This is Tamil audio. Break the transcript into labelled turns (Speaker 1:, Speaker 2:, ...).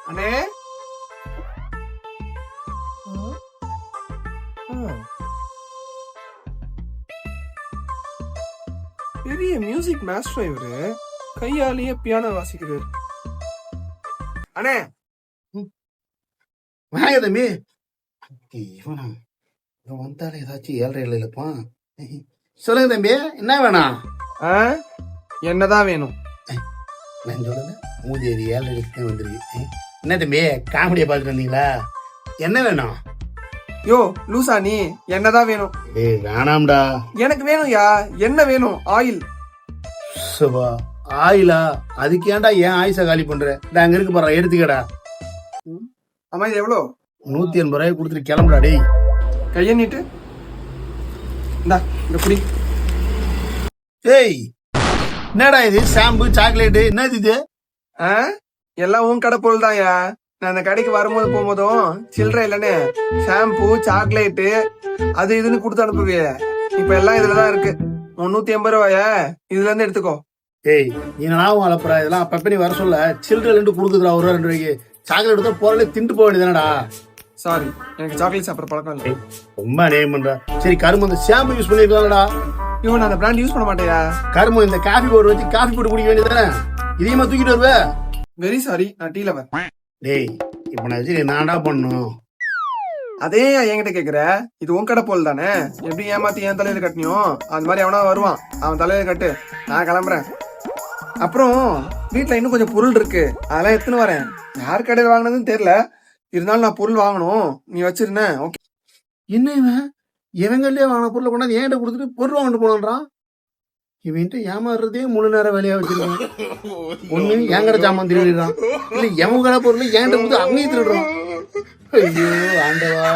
Speaker 1: அண்ணே பெரிய மியூசிக் மாஸ்டர் இவரு, கையாலேயே பியானோ வாசிக்கிறாரு. அண்ணே
Speaker 2: வாங்க தம்பி. இவனா இவன் வந்தாலே ஏதாச்சும் 7:30 இருப்பான். சொல்லுங்க தம்பி, என்ன வேணாம்?
Speaker 1: என்னதான் வேணும்?
Speaker 2: நான் சொல்லல, மூதேவி 7:30 வந்துருக்கு. என்ன தம்பி, காமெடியை பார்த்துட்டு வந்தீங்களா? என்ன வேணும்?
Speaker 1: யோ லூசா நீ, என்னதான் வேணும்?
Speaker 2: ஏய் வேணாம்டா.
Speaker 1: எனக்கு வேணும்யா. என்ன வேணும்? ஆயில்.
Speaker 2: சுபா ஆயிலா? அதுக்கு ஏன்டா ஏன் ஆயுச காலி பண்ற? அங்க இருக்கு பாரு, எடுத்துக்கடா.
Speaker 1: அம்மா இது எவ்வளோ?
Speaker 2: 180 ரூபாய் கொடுத்துட்டு கிளம்புடா. டேய்
Speaker 1: கைய நீட்டு. இந்தா இந்த குடி.
Speaker 2: ஏய் என்னடா இது? ஷாம்பு சாக்லேட்டு என்னது இது?
Speaker 1: எல்லாம் உன் கடை பொருள் தான்யா. நான் அந்த கடைக்கு வரும்போது போகும்போதும் சில்லறை இல்லன்னு ஷாம்பு சாக்லேட்டு அது இதுன்னு கொடுத்து அனுப்புவே. இப்ப எல்லாம் இதுலதான் இருக்கு. 380 ரூபாய இதுல இருந்து எடுத்துக்கோ.
Speaker 2: ஏய் நீனாவும் அலப்புறா, இதெல்லாம் அப்பப்ப நீ வர சொல்ல சில்லறை கொடுக்குதுடா. 1 ரூபா 2 ரூபாய்க்கு சாக்லேட் எடுத்தா போறே திண்டு போக வேண்டியதானடா.
Speaker 1: சாரி, எனக்கு சாக்லேட் சாப்பிட்ற பழக்கம் இல்லை.
Speaker 2: ரொம்ப நேம் பண்றா. சரி கரும்பு அந்த ஷாம்பு யூஸ் பண்ணிருக்கலாம்டா.
Speaker 1: இவன் நான் அந்த பிராண்ட் யூஸ் பண்ண மாட்டேயா.
Speaker 2: கரும்பு இந்த காஃபி பவுடர் வச்சு காஃபி போட்டு குடிக்க வேண்டியதானே? இதையுமா தூக்கிட்டு வருவ?
Speaker 1: வெரி சாரி, நான் டீ லவர்.
Speaker 2: டேய் இப்ப நான் வச்சு நான்டா பண்ணும்.
Speaker 1: அதே என்கிட்ட கேக்குற? இது உன் கடை போல் தானே. எப்படி ஏமாத்தி என் தலையில கட்டினியோ அது மாதிரி அவனா வருவான். அவன் தலையில கட்டு, நான் கிளம்புறேன். அப்புறம் வீட்டுல இன்னும் கொஞ்சம் பொருள் இருக்கு, அதெல்லாம் எடுத்துன்னு வரேன். யார் கடையில் வாங்கினதுன்னு தெரியல, இருந்தாலும் நான் பொருள் வாங்கணும். நீ வச்சிருந்தேன். ஓகே.
Speaker 2: என்ன இவன் இவங்களே வாங்கின பொருளை கொண்டாந்து ஏன்ட்ட கொடுத்துட்டு பொருள் வாங்கிட்டு போனான்றான். இவன்ட்டு ஏமாறுறதே முழு நேரம் வேலையா வச்சிருக்கான். ஒண்ணு என்கிட்ட சாமான் திருடுறான், இல்ல எவன் கடை பொருள் ஏன்ட்ட கொடுத்து அங்கேயும் திருடுறான். ஐயோ ஆண்டவா.